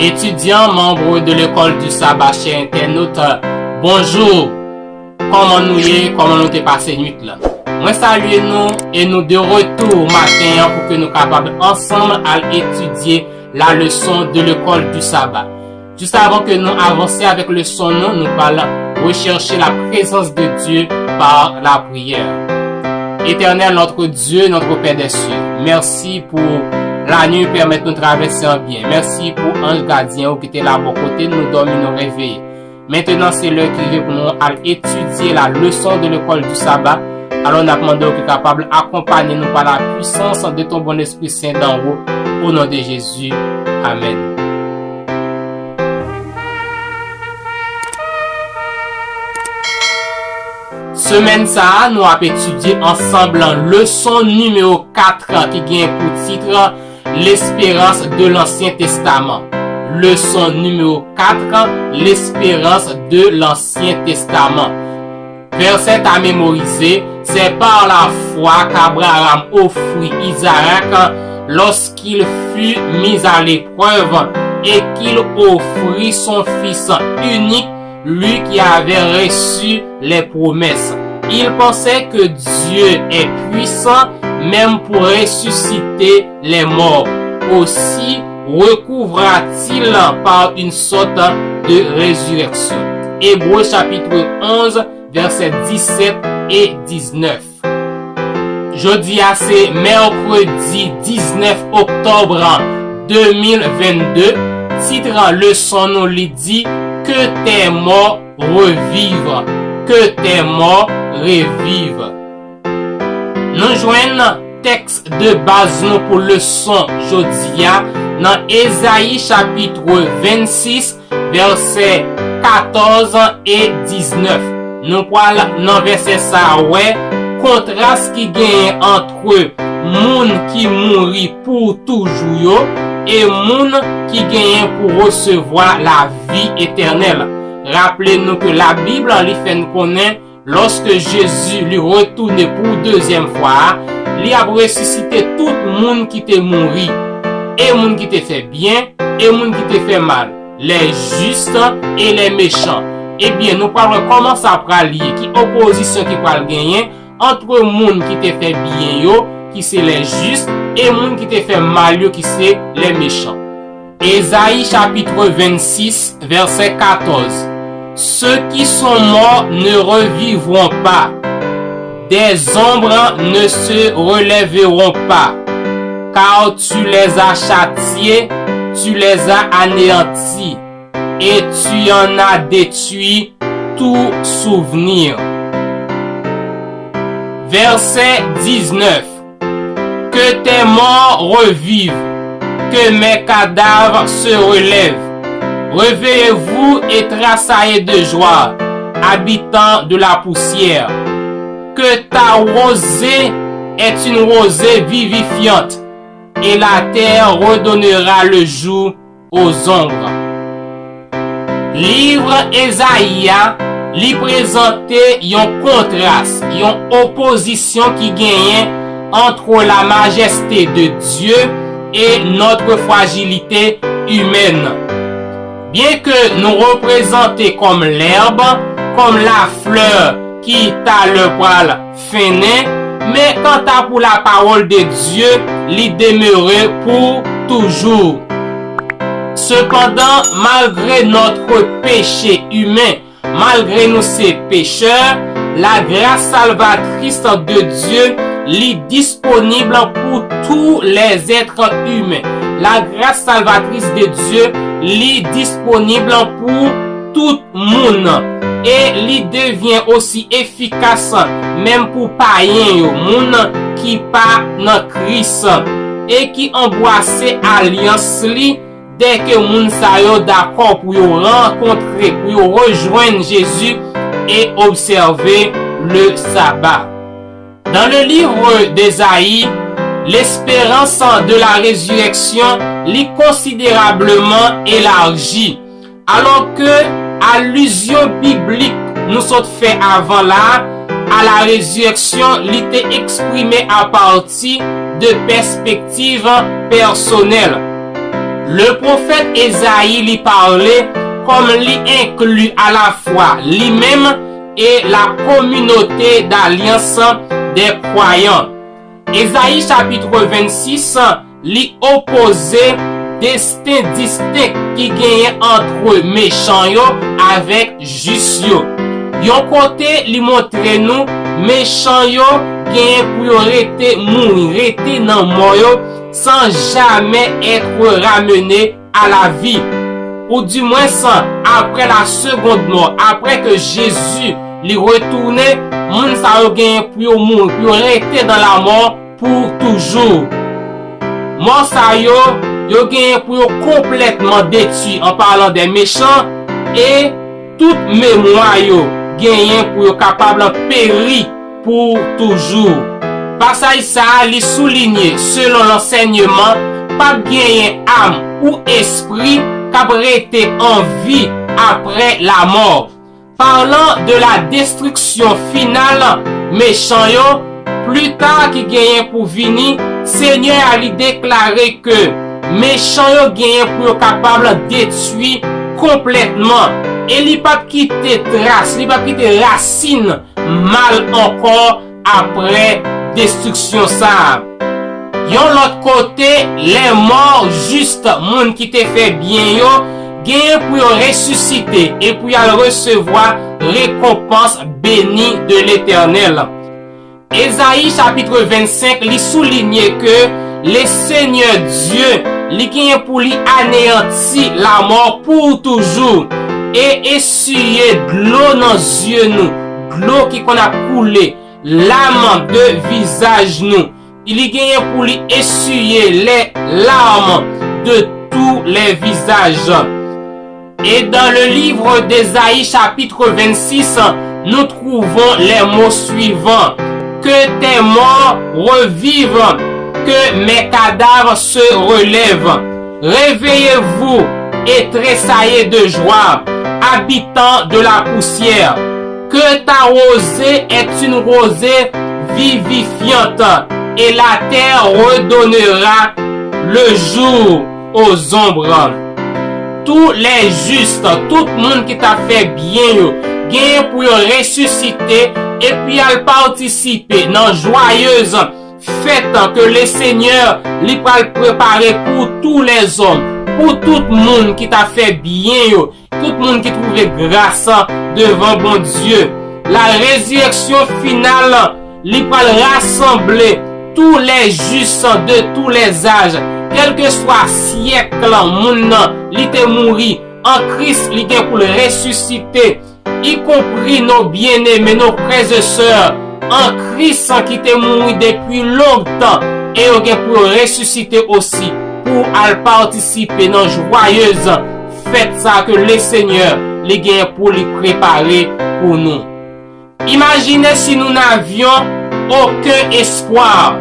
Étudiants, membres de l'école du sabbat, chers internautes, bonjour. Comment nous y est, comment nous t'es passé nuit là? Moi saluer nous et nous de retour matin pour que nous capables ensemble à étudier la leçon de l'école du sabbat. Juste avant que nous avancions avec le son, nous allons rechercher la présence de Dieu par la prière. Éternel notre Dieu, notre Père des cieux, merci pour la nuit permettre de nous traverser en bien. Merci pour ange gardien qui était là à bon côté, nous dormir, nous réveiller. Maintenant, c'est l'heure qui vient pour nous à étudier la leçon de l'école du sabbat. Alors, nous demandons que capable d'accompagner nous par la puissance de ton bon Esprit Saint d'en haut. Au nom de Jésus. Amen. Semaine ça, nous avons étudié ensemble leçon numéro 4 qui vient pour titre l'espérance de l'Ancien Testament. Leçon numéro 4, l'espérance de l'Ancien Testament. Verset à mémoriser, c'est par la foi qu'Abraham offrit Isaac lorsqu'il fut mis à l'épreuve et qu'il offrit son fils unique, lui qui avait reçu les promesses. Il pensait que Dieu est puissant même pour ressusciter les morts. Aussi recouvra-t-il par une sorte de résurrection. Hébreux chapitre 11, versets 17 et 19. Jeudi, c'est mercredi 19 octobre 2022. Titre leçon nous dit que tes morts revivent. Que tes morts revivent. Nous joignons texte de base nous pour leçon jodia dans Ésaïe chapitre 26 versets 14 et 19. Nous parlons dans verset ça ouais contraste qui gagne entre moun qui mourit pour toujours et moun qui gagne pour recevoir la vie éternelle. Rappelez-nous que la Bible lui fait nous connaître lorsque Jésus lui retourne pour deuxième fois, il a ressuscité tout le monde qui était mort, et le monde qui était fait bien, et le monde qui était fait mal, les justes et les méchants. Eh bien, nous parlons comment ça va lier, qui opposition qui va gagner entre le monde qui était fait bien, yo, qui c'est les justes, et le monde qui était fait mal, yo, qui c'est les méchants. Ésaïe chapitre 26, verset 14. Ceux qui sont morts ne revivront pas. Des ombres ne se relèveront pas. Car tu les as châtiés, tu les as anéantis. Et tu en as détruit tout souvenir. Verset 19. Que tes morts revivent. Que mes cadavres se relèvent. Réveillez-vous et tressaillez de joie, habitants de la poussière. Que ta rosée est une rosée vivifiante, et la terre redonnera le jour aux ombres. Livre Ésaïe lui présentait un contraste, une opposition qui gagnait entre la majesté de Dieu et notre fragilité humaine. Bien que nous représentions comme l'herbe, comme la fleur qui t'a le poil fainé, mais quant à pour la parole de Dieu, il demeurait pour toujours. Cependant, malgré notre péché humain, malgré nous ces pécheurs, la grâce salvatrice de Dieu est disponible pour tous les êtres humains. La grâce salvatrice de Dieu est disponible pour tout le monde. Et il devient aussi efficace même pour païens, monde qui pas dans Christ et qui embrasse alliance li dès que moun sa yo d'accord pour rencontrer, pour rejoindre Jésus et observer le sabbat. Dans le livre d'Ésaïe, l'espérance de la résurrection est considérablement élargie, alors que allusion biblique nous sommes fait avant là à la résurrection l'était exprimée à partir de perspectives personnelles. Le prophète Esaïe lui parlait comme lui inclut à la fois lui-même et la communauté d'alliance des croyants. Esaïe chapitre 26 lui opposait destin distinct qui gagnait entre méchants yo avec juste yo. Yon côté li montre nous méchants yo gagne pour rester mourir, rester dans mort yo sans jamais être ramené à la vie. Ou du moins sans après la seconde mort, après que Jésus li retourne, moun sa yo gagne pour mourir, pour rester dans la mort pour toujours. Mort sa yo gagne pour complètement détruit en parlant des méchants et toute mémoire yo gagne pour capable périr pour toujours. Passage ça li souligné selon l'enseignement pas gagner âme ou esprit qu'a rester en vie après la mort. Parlant de la destruction finale méchant yo, plus tard qui gagne pour venir, Seigneur a lui déclaré que méchant yo gagne pour capable détruire complètement et li pas quitter trace, li pas quitter racine mal encore après destruction ça. Yon l'autre côté, les morts juste moun qui te fait bien yo gagne pour ressusciter et pour recevoir récompense bénie de l'Éternel. Esaïe chapitre 25 lui souligne que le Seigneur Dieu li gagne pour lui anéantir la mort pour toujours et essuyer de l'eau dans yeux nous, de l'eau qui qu'on a coulé, l'âme de visage nous. Il y gagne pour lui essuyer les larmes de tous les visages. Et dans le livre d'Esaïe chapitre 26, nous trouvons les mots suivants. Que tes morts revivent, que mes cadavres se relèvent. Réveillez-vous et tressaillez de joie, habitants de la poussière. Que ta rosée est une rosée vivifiante et la terre redonnera le jour aux ombres. Tous les justes, tout le monde qui t'a fait bien, gagne pour ressusciter et puis al participer dans joyeuse fête que le Seigneur lui va préparer pour tous les hommes, pour tout le monde qui t'a fait bien, tout le monde qui trouve grâce devant bon Dieu. La résurrection finale lui va rassembler tous les justes de tous les âges, quel que soit siècle, moun li te mouri en Christ, li gen pour le ressusciter, y compris nos bien-aimés, nos frères et sœurs en Christ qui te mouri depuis longtemps et yo gen pour ressusciter aussi pour al participer dans joyeuse fête ça que le Seigneur li gen pour lui préparer pour nous. Imaginez si nous n'avions aucun espoir,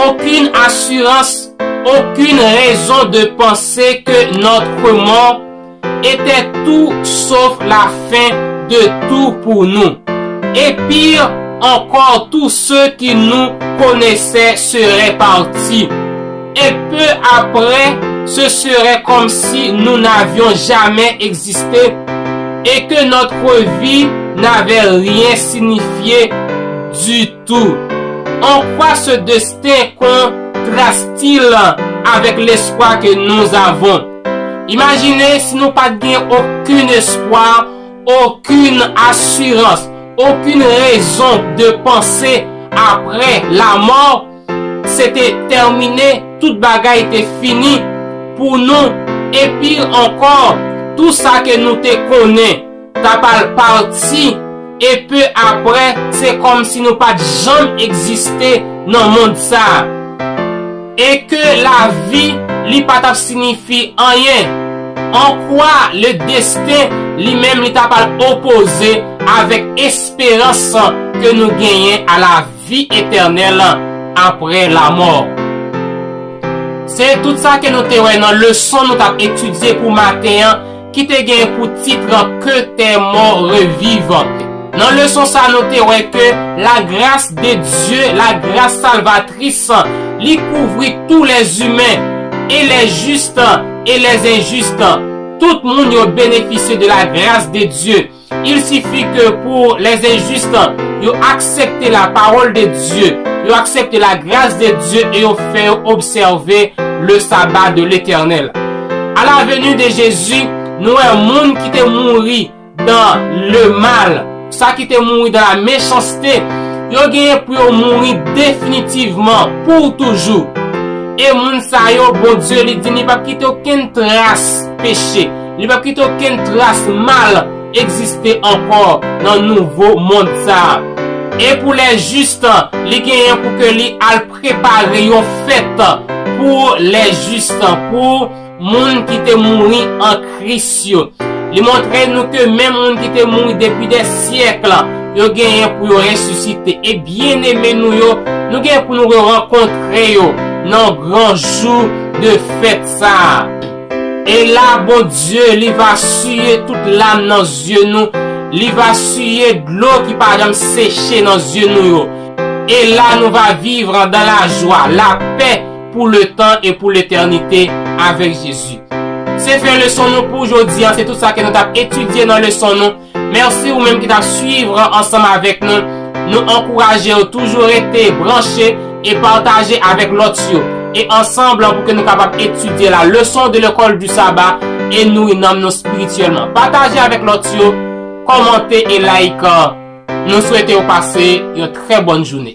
aucune assurance, aucune raison de penser que notre mort était tout sauf la fin de tout pour nous. Et pire encore, tous ceux qui nous connaissaient seraient partis. Et peu après, ce serait comme si nous n'avions jamais existé et que notre vie n'avait rien signifié du tout. En quoi ce destin contraste-t-il avec l'espoir que nous avons? Imaginez si nous pas gain aucun espoir, aucune assurance, aucune raison de penser après la mort. C'était terminé, toute bagaille était finie pour nous. Et pire encore, tout ça que nous te connaissons, t'as pas parti. Et peu après, c'est comme si nous pas jamais existé dans le monde ça. Et que la vie, li pas signifie rien. En quoi le destin, lui-même, li t'a pas opposé avec espérance que nous gagnons à la vie éternelle après la mort. C'est tout ça que nous te dans le leçon nous t'avons étudié pour matin, qui te gagne pour titre que tes morts revivent. Dans le leçon ça noté que la grâce de Dieu, la grâce salvatrice, lui couvrit tous les humains et les justes et les injustes, tout le monde a bénéficié de la grâce de Dieu. Il suffit que pour les injustes, ils acceptent la parole de Dieu, ils acceptent la grâce de Dieu et ils fait observer le sabbat de l'Éternel. À la venue de Jésus, nous un monde qui était mort dans le mal, ça qui était mort dans la méchanceté, ils ont gagné pour mourir définitivement pour toujours. Et moun sa yo, bon Dieu, il dit, il ne va pas quitter aucune trace péché, il ne va pas quitter aucune trace mal exister encore dans le nouveau monde ça. Et pour les justes, il gagne pour que li al préparer une fête pour les justes, pour moun qui te mouri en Christ. Il montre nous que même moun qui te mouri depuis des siècles, yo gagne pour ressusciter. Et bien aimé nous gagne pour nous rencontrer dans grand jour de fête ça. Et là, bon Dieu, il va suyer toute l'âme dans les yeux nous. Il va suyer de l'eau qui par exemple sécher dans les yeux nous. Et là, nous va vivre dans la joie, la paix pour le temps et pour l'éternité avec Jésus. C'est fait leçon nous pour aujourd'hui. C'est tout ça que nous avons étudié dans leçon nous. Merci vous même qui t'a suivre ensemble avec nous. Nous encourager à toujours être branchés et partager avec l'autre. Et ensemble pour que nous capables d'étudier la leçon de l'école du sabbat et nous nous spirituellement. Partagez avec l'autre, commentez et like. Nous souhaitons passer une très bonne journée.